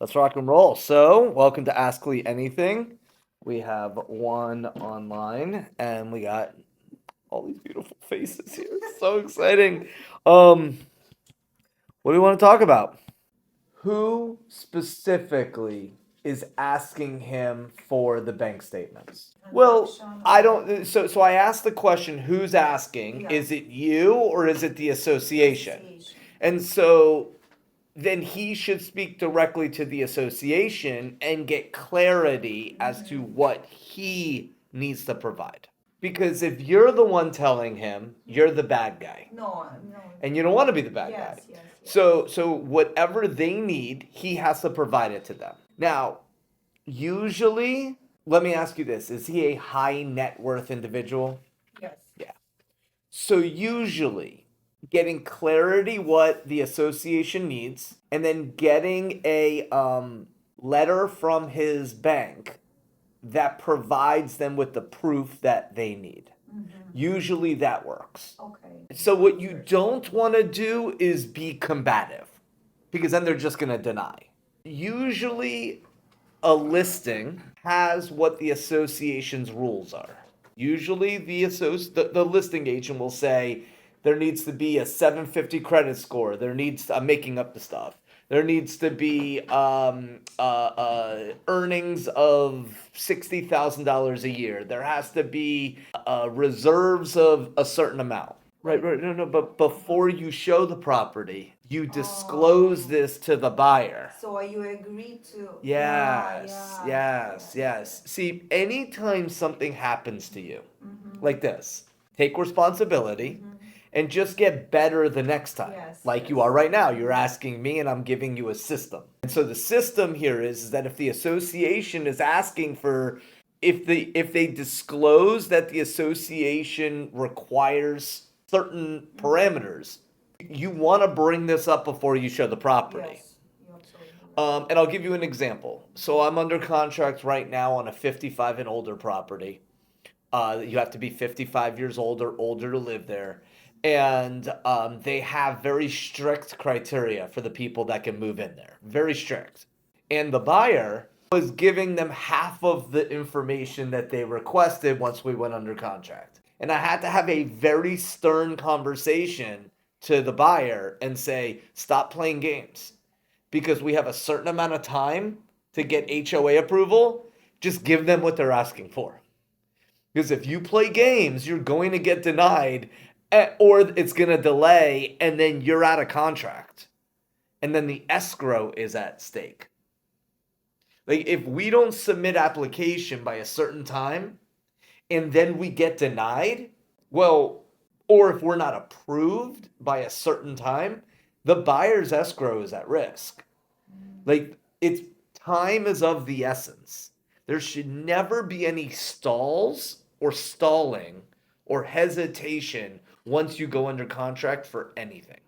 Let's rock and roll. So, welcome to Ask Lee Anything. We have one online, and we got all these beautiful faces here. It's so exciting. What do we want to talk about? Who specifically is asking him for the bank statements? Well, I don't. So I asked the question: Who's asking? Yeah. Is it you or is it the association? Association. And so then he should speak directly to the association and get clarity as to what he needs to provide. Because if you're the one telling him, you're the bad guy. No, no. And you don't want to be the bad Yes, guy. yes. So whatever they need, he has to provide it to them. Now, usually, let me ask you this, is he a high net worth individual? Yes. Yeah. So usually getting clarity what the association needs and then getting a letter from his bank that provides them with the proof that they need. Usually that works. Okay. So what you don't want to do is be combative because then they're just going to deny. Usually a listing has what the association's rules are. Usually the listing agent will say there needs to be a 750 credit score. I'm making up the stuff. There needs to be earnings of $60,000 a year. There has to be reserves of a certain amount. Right. No. But before you show the property, you disclose this to the buyer. So you agree to? Yes. See, anytime something happens to you, like this, take responsibility and just get better the next time. Yes, Like you are right now. You're asking me and I'm giving you a system. And so the system here is that if the association is asking for if they disclose that the association requires certain parameters, you want to bring this up before you show the property. Yes. You absolutely. And I'll give you an example. So I'm under contract right now on a 55 and older property. You have to be 55 years old or older to live there. And they have very strict criteria for the people that can move in there. Very strict. And the buyer was giving them half of the information that they requested once we went under contract. And I had to have a very stern conversation to the buyer and say, stop playing games. Because we have a certain amount of time to get HOA approval, just give them what they're asking for. Because if you play games, you're going to get denied or it's going to delay and then you're out of contract. And then the escrow is at stake. Like if we don't submit application by a certain time and then we get denied, well, or if we're not approved by a certain time, the buyer's escrow is at risk. Like it's time is of the essence. There should never be any stalls or stalling or hesitation once you go under contract for anything.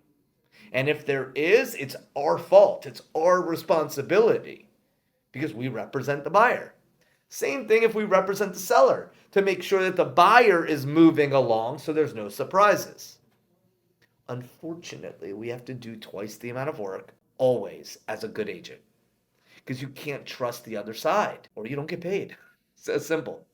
And if there is, it's our fault. It's our responsibility because we represent the buyer. Same thing if we represent the seller to make sure that the buyer is moving along so there's no surprises. Unfortunately, we have to do twice the amount of work always as a good agent because you can't trust the other side or you don't get paid. It's as simple.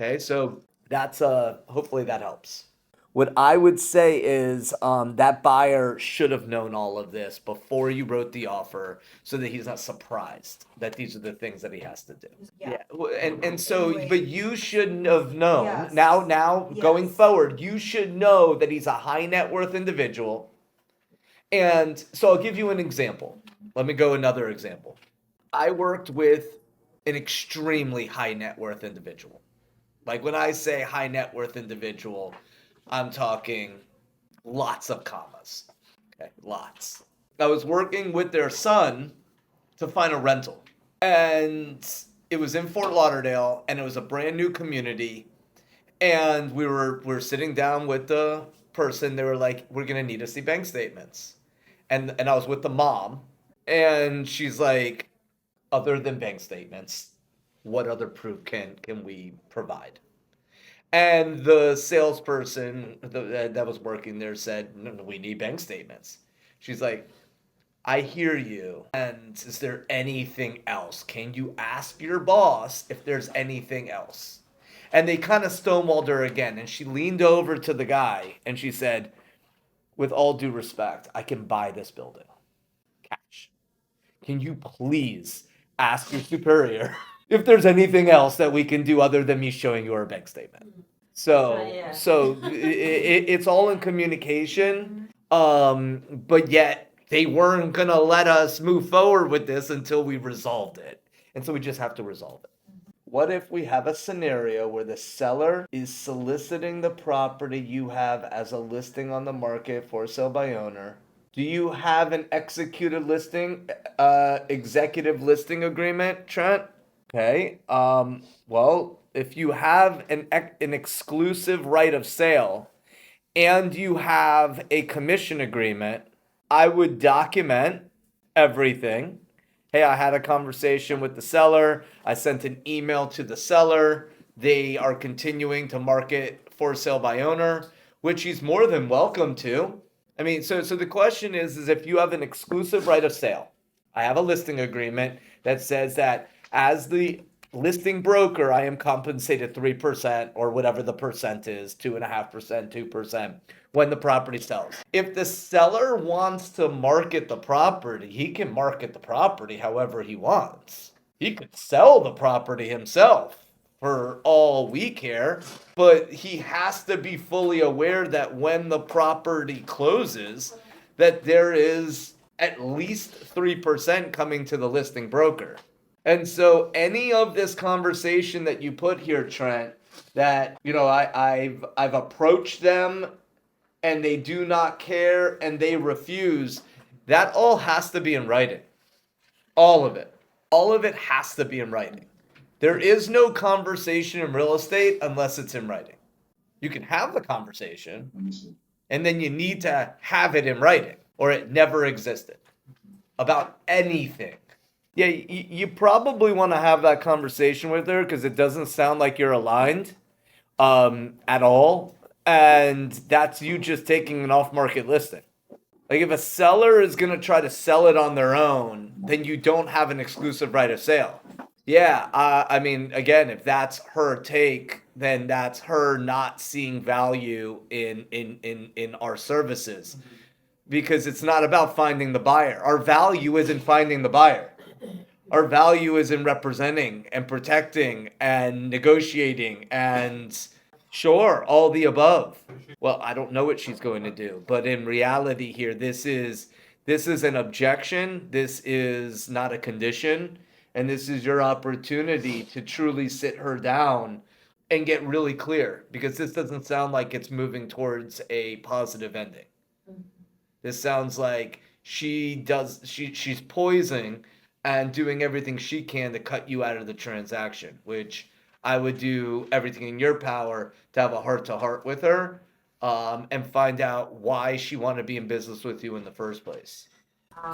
Okay, so that's hopefully that helps. What I would say is that buyer should have known all of this before you wrote the offer so that he's not surprised that these are the things that he has to do. Yeah. And so, but you shouldn't have known. Yes. Now going Yes. forward, you should know that he's a high net worth individual. And so I'll give you an example. Let me go another example. I worked with an extremely high net worth individual. Like when I say high net worth individual, I'm talking lots of commas. Okay, lots. I was working with their son to find a rental. And it was in Fort Lauderdale and it was a brand new community. And we were sitting down with the person. They were like, we're gonna need to see bank statements. And I was with the mom, and she's like, other than bank statements, what other proof can we provide? And the salesperson that was working there said, no, we need bank statements. She's like, I hear you. And is there anything else? Can you ask your boss if there's anything else? And they kind of stonewalled her again. And she leaned over to the guy and she said, with all due respect, I can buy this building. Cash. Can you please ask your superior if there's anything else that we can do other than me showing you our bank statement? So it's all in communication. But yet they weren't gonna let us move forward with this until we resolved it. And so we just have to resolve it. What if we have a scenario where the seller is soliciting the property you have as a listing on the market for sale by owner? Do you have an executed listing, executive listing agreement, Trent? Okay. Well, if you have an exclusive right of sale and you have a commission agreement, I would document everything. Hey, I had a conversation with the seller. I sent an email to the seller. They are continuing to market for sale by owner, which he's more than welcome to. I mean, so the question is if you have an exclusive right of sale, I have a listing agreement that says that as the listing broker, I am compensated 3% or whatever the percent is, 2.5%, 2% when the property sells. If the seller wants to market the property, he can market the property however he wants. He could sell the property himself for all we care, but he has to be fully aware that when the property closes, that there is at least 3% coming to the listing broker. And so any of this conversation that you put here, Trent, that I've approached them and they do not care and they refuse, that all has to be in writing. All of it. All of it has to be in writing. There is no conversation in real estate unless it's in writing. You can have the conversation and then you need to have it in writing or it never existed about anything. Yeah, you probably want to have that conversation with her because it doesn't sound like you're aligned at all. And that's you just taking an off market listing. Like if a seller is going to try to sell it on their own, then you don't have an exclusive right of sale. Yeah, I mean, again, if that's her take, then that's her not seeing value in our services because it's not about finding the buyer. Our value isn't finding the buyer. Our value is in representing and protecting and negotiating and sure, all the above. Well, I don't know what she's going to do, but in reality here, this is an objection. This is not a condition, and this is your opportunity to truly sit her down and get really clear because this doesn't sound like it's moving towards a positive ending. This sounds like she's poising and doing everything she can to cut you out of the transaction, which I would do everything in your power to have a heart to heart with her and find out why she wanted to be in business with you in the first place.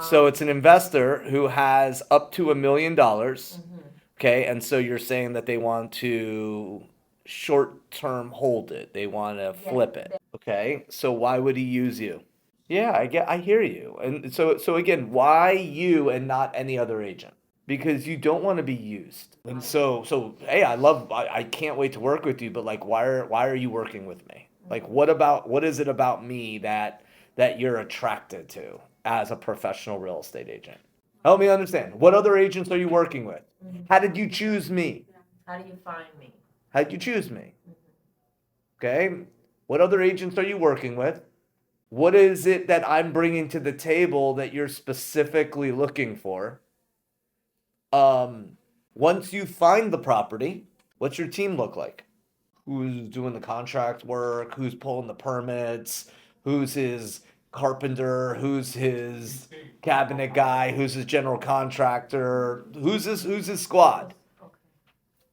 So it's an investor who has up to $1 million. Okay. And so you're saying that they want to short term hold it, they want to flip it. Okay. So why would he use you? Yeah, I hear you. And so again, why you and not any other agent? Because you don't want to be used. And so hey, I can't wait to work with you, but like why are you working with me? Like what is it about me that you're attracted to as a professional real estate agent? Help me understand. What other agents are you working with? How did you choose me? How do you find me? How did you choose me? Okay? What other agents are you working with? What is it that I'm bringing to the table that you're specifically looking for? Once you find the property, what's your team look like? Who's doing the contract work? Who's pulling the permits? Who's his carpenter? Who's his cabinet guy? Who's his general contractor? Who's his squad?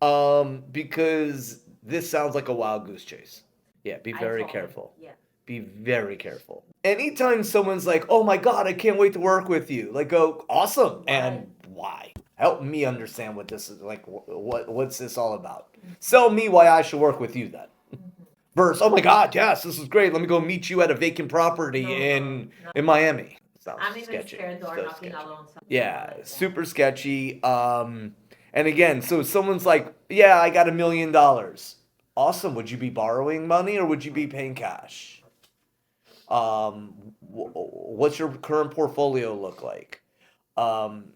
Because this sounds like a wild goose chase. Yeah, be very careful. Yeah. Be very careful. Anytime someone's like, "Oh my God, I can't wait to work with you," like, go, "Awesome!" And why? Help me understand what this is like. What's this all about? Sell me why I should work with you then. Versus, "Oh my God, yes, this is great. Let me go meet you at a vacant property in Miami." sounds I'm even sketchy. scared door So knocking sketchy. alone. Yeah, Like that. super sketchy. And again, so someone's like, "Yeah, I got $1 million." Awesome. Would you be borrowing money or would you be paying cash? What's your current portfolio look like? Um,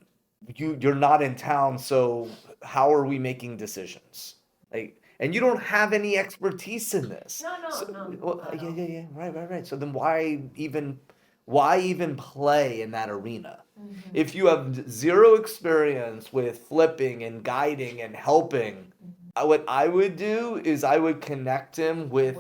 you're not in town, so how are we making decisions? Like, and you don't have any expertise in this. No. Well, Not at yeah, all. yeah, yeah, right. So then why even play in that arena? If you have zero experience with flipping and guiding and helping, what I would do is I would connect him with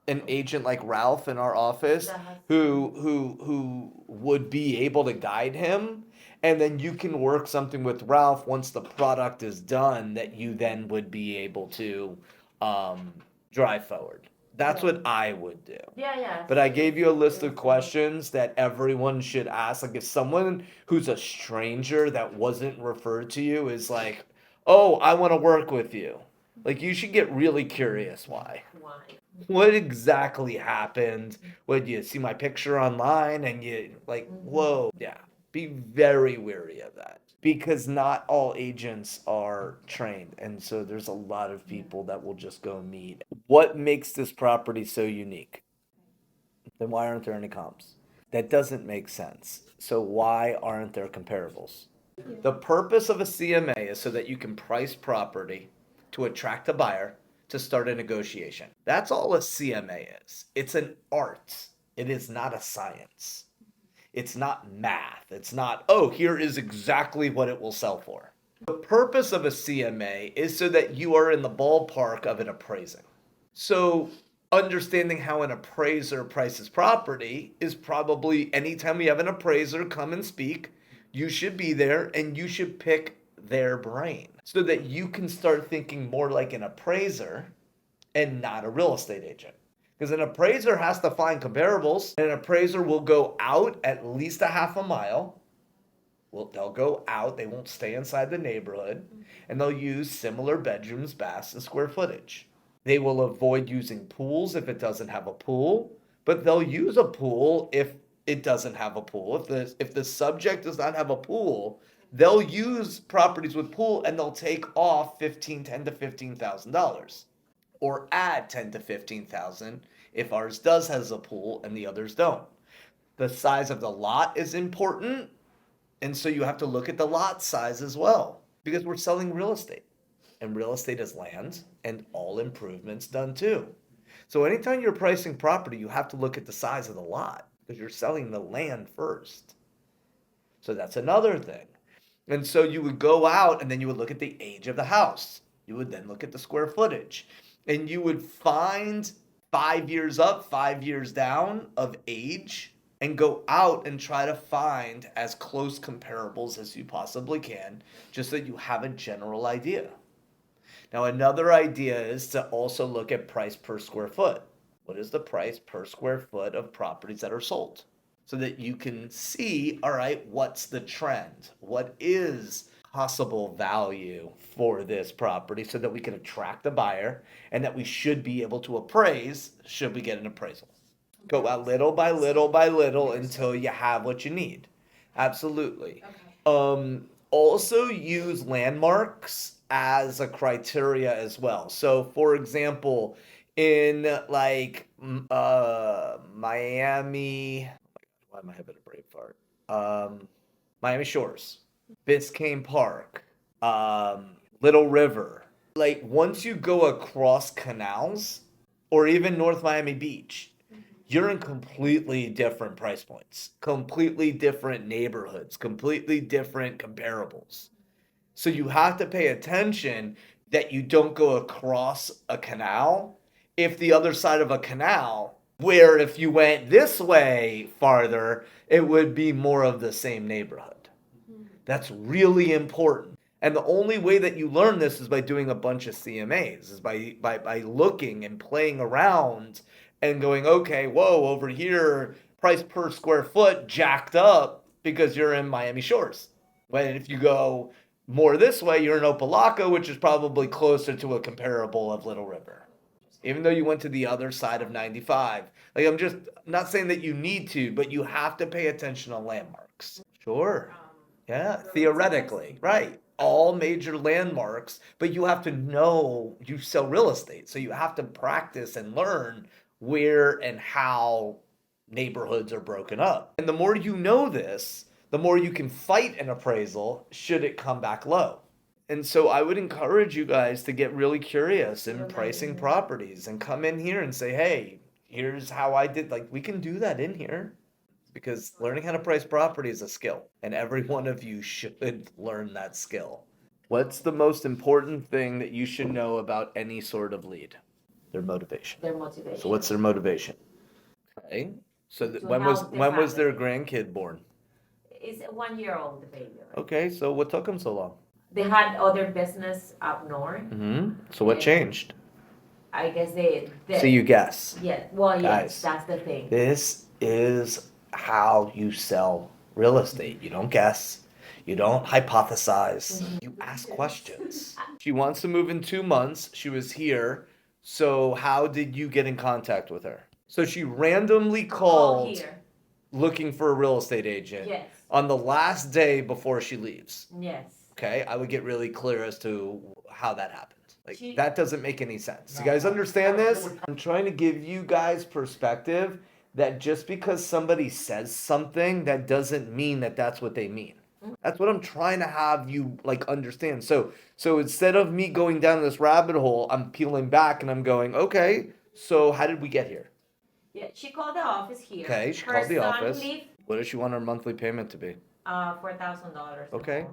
an agent like Ralph in our office That has- who would be able to guide him, and then you can work something with Ralph once the product is done that you then would be able to um, drive forward. That's Yeah. what I would do. Yeah. But I gave you a list of questions that everyone should ask. Like if someone who's a stranger that wasn't referred to you is like, "Oh, I want to work with you." Like you should get really curious why. Why? What exactly happened? Would you see my picture online and you like, whoa, yeah. Be very wary of that because not all agents are trained. And so there's a lot of people that will just go meet. What makes this property so unique? Then why aren't there any comps? That doesn't make sense. So why aren't there comparables? The purpose of a CMA is so that you can price property to attract a buyer to start a negotiation. That's all a CMA is. It's an art. It is not a science. It's not math. It's not, oh, here is exactly what it will sell for. The purpose of a CMA is so that you are in the ballpark of an appraising. So, understanding how an appraiser prices property is probably anytime we have an appraiser come and speak, you should be there and you should pick their brain so that you can start thinking more like an appraiser and not a real estate agent. Because an appraiser has to find comparables, and an appraiser will go out at least a half a mile. Well, they'll go out, they won't stay inside the neighborhood, and they'll use similar bedrooms, baths, and square footage. They will avoid using pools if it doesn't have a pool, but they'll use a pool if it doesn't have a pool. If the subject does not have a pool, they'll use properties with pool and they'll take off 10 to $15,000 or add 10 to 15,000 if ours does has a pool and the others don't. The size of the lot is important, and so you have to look at the lot size as well because we're selling real estate. And real estate is land and all improvements done too. So anytime you're pricing property, you have to look at the size of the lot because you're selling the land first. So that's another thing. And so you would go out and then you would look at the age of the house. You would then look at the square footage. And you would find 5 years up, 5 years down of age and go out and try to find as close comparables as you possibly can, just so that you have a general idea. Now, another idea is to also look at price per square foot. What is the price per square foot of properties that are sold? So that you can see, all right, what's the trend? What is possible value for this property so that we can attract the buyer and that we should be able to appraise should we get an appraisal. Go out little by little by little until you have what you need. Absolutely. Also use landmarks as a criteria as well. So, for example, in like Miami, why am I having a brain fart? Miami Shores, Biscayne Park, Little River. Like once you go across canals, or even North Miami Beach, you're in completely different price points, completely different neighborhoods, completely different comparables. So you have to pay attention that you don't go across a canal if the other side of a canal, where if you went this way farther, it would be more of the same neighborhood. That's really important. And the only way that you learn this is by doing a bunch of CMAs, is by looking and playing around and going, okay, whoa, over here, price per square foot jacked up because you're in Miami Shores. But if you go more this way, you're in Opelika, which is probably closer to a comparable of Little River. even though you went to the other side of 95. Like, I'm just not saying that you need to, but you have to pay attention to landmarks. Sure. Yeah, theoretically, right. All major landmarks, but you have to know you sell real estate. So you have to practice and learn where and how neighborhoods are broken up. And the more you know this, the more you can fight an appraisal should it come back low. And so I would encourage you guys to get really curious in pricing properties and come in here and say, hey, here's how I did. Like, we can do that in here because learning how to price property is a skill, and every one of you should learn that skill. What's the most important thing that you should know about any sort of lead? Their motivation. Their motivation. So what's their motivation? Okay. So To when was help the when was their family. grandkid born? It's 1 year old, the baby. Right? Okay, so what took them so long? They had other business up north. Mm-hmm. So what Yeah. changed? I guess they. So you guess. Yeah. Well, Guys, yes, that's the thing. This is how you sell real estate. You don't guess. You don't hypothesize. You ask questions. She wants to move in 2 months. She was here. So how did you get in contact with her? So she randomly All called here. looking for a real estate agent Yes. on the last day before she leaves. Yes. Okay, I would get really clear as to how that happened. Like, She- that doesn't make any sense. You guys understand this? I'm trying to give you guys perspective that just because somebody says something, that doesn't mean that that's what they mean. That's what I'm trying to have you like understand. So instead of me going down this rabbit hole, I'm peeling back and I'm going, okay, so how did we get here? Yeah. She called the office here. Okay, she Her called the son office. Lived, What does she want her monthly payment to be? $4,000. Okay.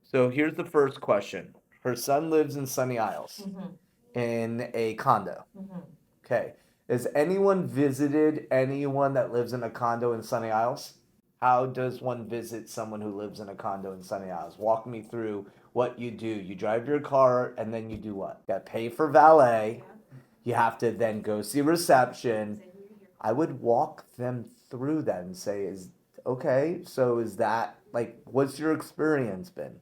So here's the first question. Her son lives in Sunny Isles Mm-hmm. in a condo. Mm-hmm. Okay. Has anyone visited anyone that lives in a condo in Sunny Isles? How does one visit someone who lives in a condo in Sunny Isles? Walk me through what you do. You drive your car and then you do what? You gotta pay for valet. You have to then go see reception. I would walk them through that and say, is okay, so is that like what's your experience been?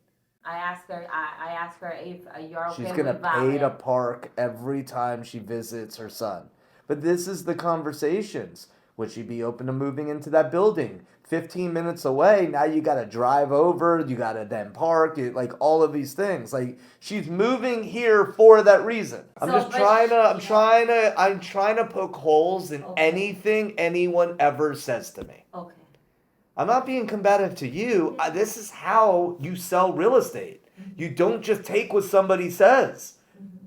I asked her. I asked her if you're okay She's gonna with pay to valet. park every time she visits her son. But this is the conversations. Would she be open to moving into that building? 15 minutes away, now you gotta drive over, you gotta then park, like all of these things. Like she's moving here for that reason. I'm So, just but trying to, yeah. I'm trying to poke holes in Okay. anything anyone ever says to me. Okay. I'm not being combative to you. This is how you sell real estate. You don't just take what somebody says.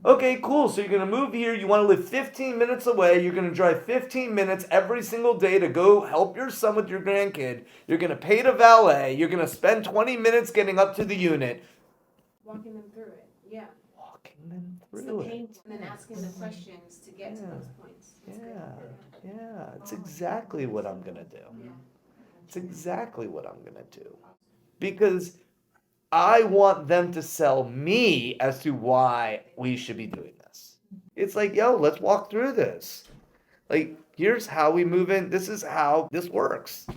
Okay, cool. So you're going to move here. You want to live 15 minutes away. You're going to drive 15 minutes every single day to go help your son with your grandkid. You're going to pay to valet. You're going to spend 20 minutes getting up to the unit. Walking them through it, yeah. Walking them It's the through pain, it. and then asking the questions to get to Yeah. those points. It's good. Yeah, it's exactly what I'm going to do. Yeah. It's exactly what I'm going to do. Because I want them to sell me as to why we should be doing this. It's like, yo, let's walk through this. Like, here's how we move in. This is how this works.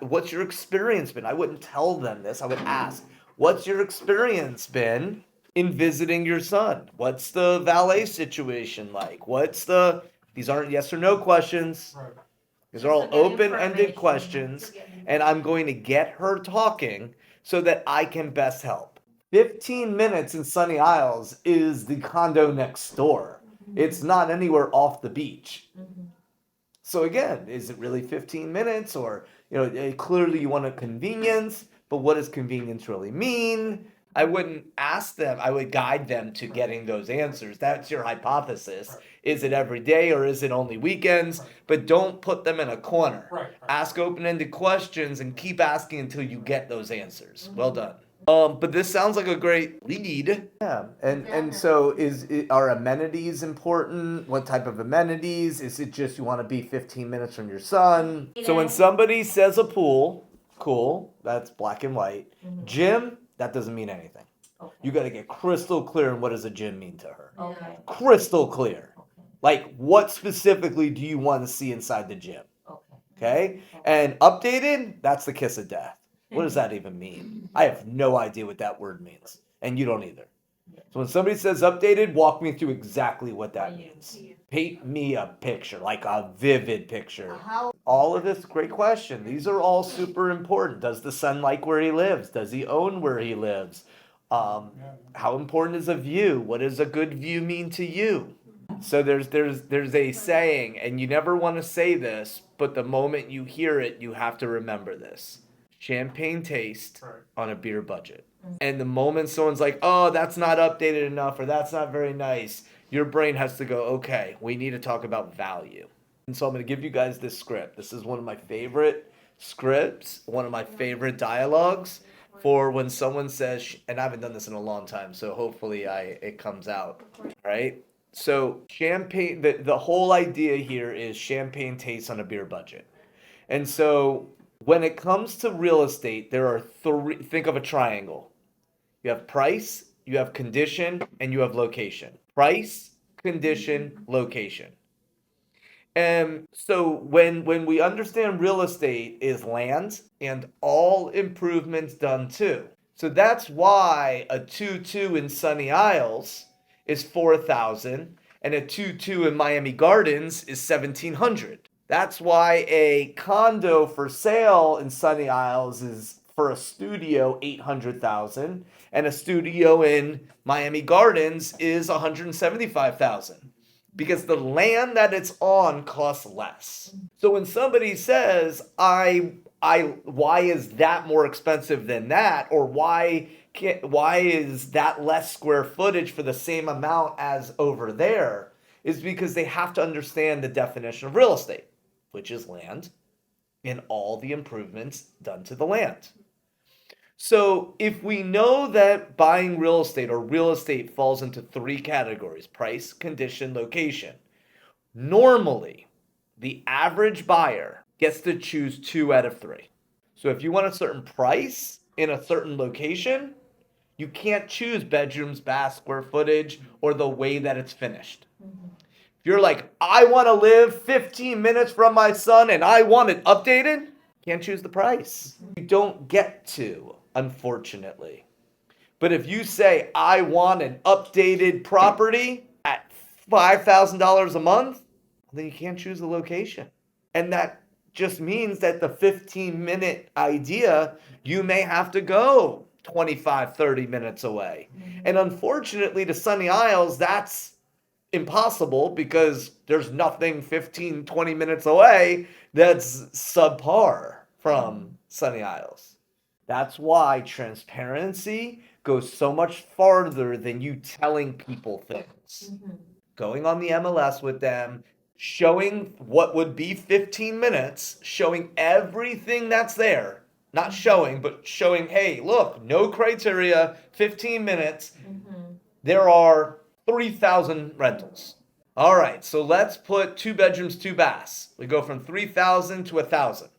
What's your experience been? I wouldn't tell them this. I would ask, what's your experience been in visiting your son? What's the valet situation like? These aren't yes or no questions. These are all Just to get open-ended information. questions, and I'm going to get her talking so that I can best help. 15 minutes in Sunny Isles is the condo next door. It's not anywhere off the beach. So again, is it really 15 minutes or, clearly you want a convenience, but what does convenience really mean? I wouldn't ask them, I would guide them to getting those answers. That's your hypothesis. Is it every day or is it only weekends? But don't put them in a corner. Ask open-ended questions and keep asking until you get those answers. Well done. But this sounds like a great lead. Yeah, and so are amenities important? What type of amenities? Is it just you want to be 15 minutes from your son? So when somebody says a pool, cool, that's black and white. Gym, that doesn't mean anything. Okay. You got to get crystal clear on what does a gym mean to her. Okay. Crystal clear. Like what specifically do you want to see inside the gym? Okay? And updated, that's the kiss of death. What does that even mean? I have no idea what that word means. And you don't either. So when somebody says updated, walk me through exactly what that What you- means. Paint me a picture, like a vivid picture. How All of this, great question. These are all super important. Does the son like where he lives? Does he own where he lives? How important is a view? What does a good view mean to you? So there's a saying, and you never want to say this, but the moment you hear it, you have to remember this. Champagne taste on a beer budget. And the moment someone's like, "Oh, that's not updated enough," or "That's not very nice," your brain has to go, "Okay, we need to talk about value." And so I'm going to give you guys this script. This is one of my favorite scripts, one of my favorite dialogues for when someone says, and I haven't done this in a long time, so hopefully it comes out, right? So champagne, the whole idea here is champagne tastes on a beer budget. And so when it comes to real estate, there are three, think of a triangle. You have price, you have condition, and you have location. Price, condition, location. And so when we understand real estate is land and all improvements done too. So that's why a 2-2 in Sunny Isles is 4,000 and a 2-2 in Miami Gardens is 1,700. That's why a condo for sale in Sunny Isles is for a studio 800,000 and a studio in Miami Gardens is 175,000 because the land that it's on costs less. So when somebody says, why is that more expensive than that, or why is that less square footage for the same amount as over there, is because they have to understand the definition of real estate, which is land and all the improvements done to the land. So if we know that buying real estate or real estate falls into three categories: price, condition, location, normally the average buyer gets to choose 2 out of 3. So if you want a certain price in a certain location, you can't choose bedrooms, bath, square footage, or the way that it's finished. If you're like, I want to live 15 minutes from my son and I want it updated, can't choose the price. You don't get to, unfortunately. But if you say, I want an updated property at $5,000 a month, then you can't choose the location. And that just means that the 15-minute idea, you may have to go 25, 30 minutes away. And unfortunately, to Sunny Isles, that's impossible because there's nothing 15, 20 minutes away that's subpar from Sunny Isles. That's why transparency goes so much farther than you telling people things. Going on the MLS with them, showing what would be 15 minutes, showing everything that's there. Not showing, but showing, hey, look, no criteria, 15 minutes. There are 3,000 rentals. All right, so let's put 2 bedrooms, 2 baths. We go from 3,000 to 1,000.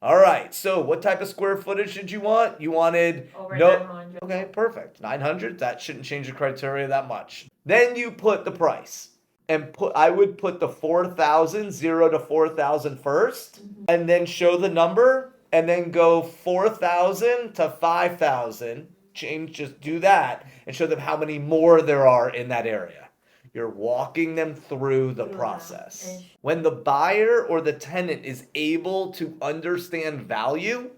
All right, so what type of square footage did you want? You wanted over no. 900. Okay, perfect. 900. That shouldn't change the criteria that much. Then you put the price, and I would put the 4,000, 0 to 4,000 first, and then show the number, and then go 4,000 to 5,000. Just do that, and show them how many more there are in that area. You're walking them through the process. When the buyer or the tenant is able to understand value,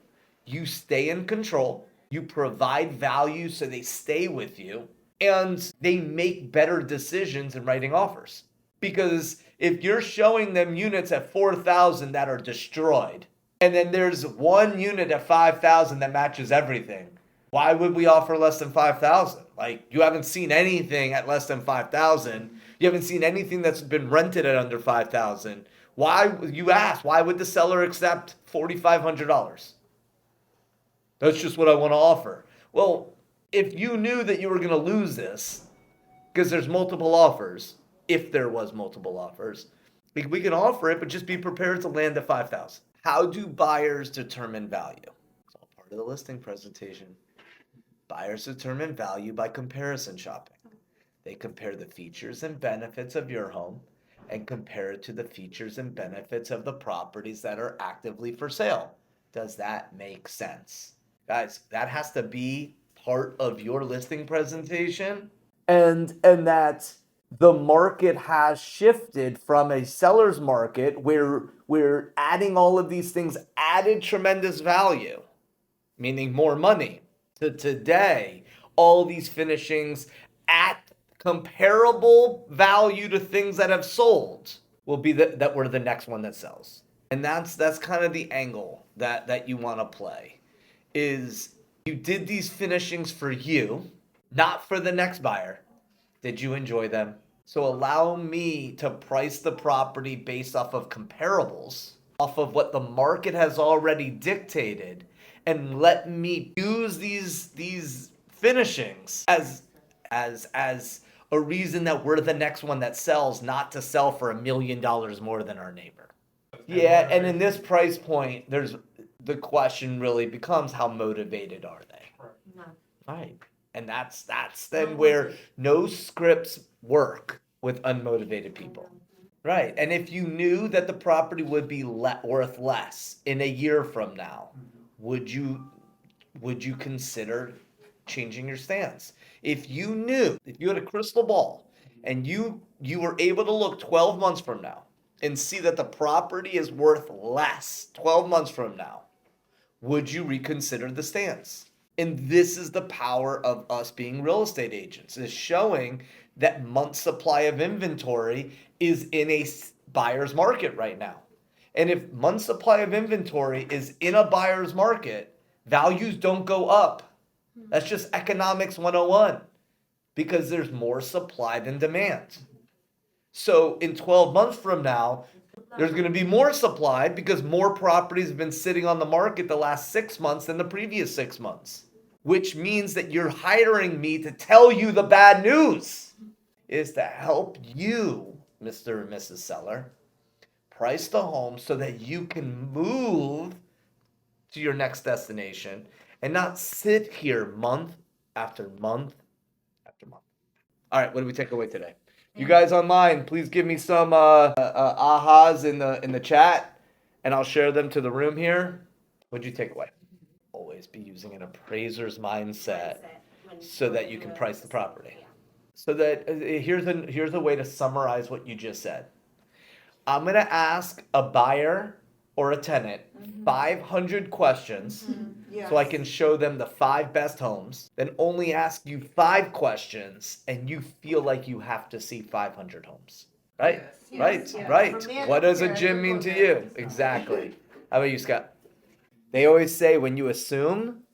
you stay in control. You provide value so they stay with you and they make better decisions in writing offers. Because if you're showing them units at 4,000 that are destroyed, and then there's one unit at 5,000 that matches everything, why would we offer less than 5,000? Like, you haven't seen anything at less than 5,000. You haven't seen anything that's been rented at under 5,000. Why, you ask, why would the seller accept $4,500? That's just what I want to offer. Well, if you knew that you were going to lose this, because there's multiple offers, if there was multiple offers, we can offer it, but just be prepared to land at 5,000. How do buyers determine value? It's all part of the listing presentation. Buyers determine value by comparison shopping. They compare the features and benefits of your home and compare it to the features and benefits of the properties that are actively for sale. Does that make sense? Guys, that has to be part of your listing presentation, and that the market has shifted from a seller's market where we're adding all of these things added tremendous value, meaning more money, to today all these finishings at comparable value to things that have sold will be that we're the next one that sells. And that's kind of the angle that you want to play, is you did these finishings for you, not for the next buyer. Did you enjoy them? So allow me to price the property based off of comparables, off of what the market has already dictated, and let me use these finishings as a reason that we're the next one that sells, not to sell for $1 million more than our neighbor. Yeah, and in this price point, the question really becomes, how motivated are they? No. Right. And that's then where no scripts work with unmotivated people. Right. And if you knew that the property would be worth less in a year from now, would you consider changing your stance? If you knew, if you had a crystal ball and you were able to look 12 months from now and see that the property is worth less 12 months from now, would you reconsider the stance? And this is the power of us being real estate agents, is showing that month supply of inventory is in a buyer's market right now. And if month supply of inventory is in a buyer's market, values don't go up. That's just economics 101, because there's more supply than demand. So in 12 months from now, there's going to be more supply because more properties have been sitting on the market the last 6 months than the previous 6 months, which means that you're hiring me to tell you the bad news, is to help you, Mr. and Mrs. Seller, price the home so that you can move to your next destination and not sit here month after month after month. All right, what do we take away today? You guys online, please give me some ahas in the chat, and I'll share them to the room here. What'd you take away? Always be using an appraiser's mindset so that you can price the property. So that here's a way to summarize what you just said. I'm gonna ask a buyer or a tenant 500 questions so I can show them the 5 best homes, then only ask you 5 questions and you feel like you have to see 500 homes. Right? Yes. Right, Yes. right. From there What to does a there, gym you mean go to there. you? Exactly. How about you, Scott? They always say when you assume,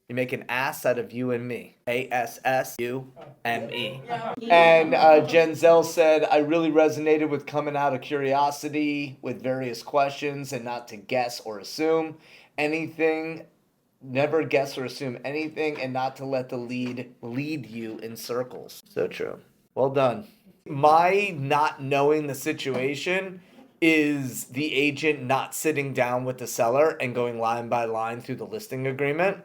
you make an ass out of you and me. ASSUME. And Genzel said, I really resonated with coming out of curiosity with various questions and not to guess or assume anything. Never guess or assume anything, and not to let the lead you in circles. So true. Well done. My not knowing the situation is the agent not sitting down with the seller and going line by line through the listing agreement,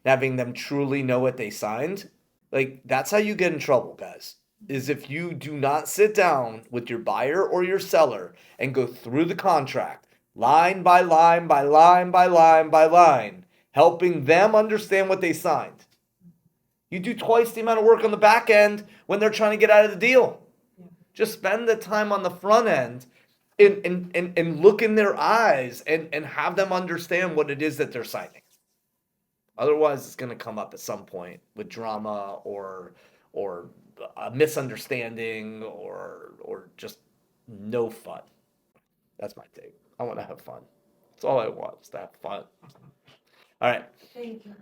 and having them truly know what they signed. Like, that's how you get in trouble, guys. Is if you do not sit down with your buyer or your seller and go through the contract line by line by line by line by line, helping them understand what they signed. You do twice the amount of work on the back end when they're trying to get out of the deal. Just spend the time on the front end and look in their eyes and have them understand what it is that they're signing. Otherwise, it's going to come up at some point with drama or a misunderstanding or just no fun. That's my take. I want to have fun. That's all I want, is to have fun. All right. Thank you.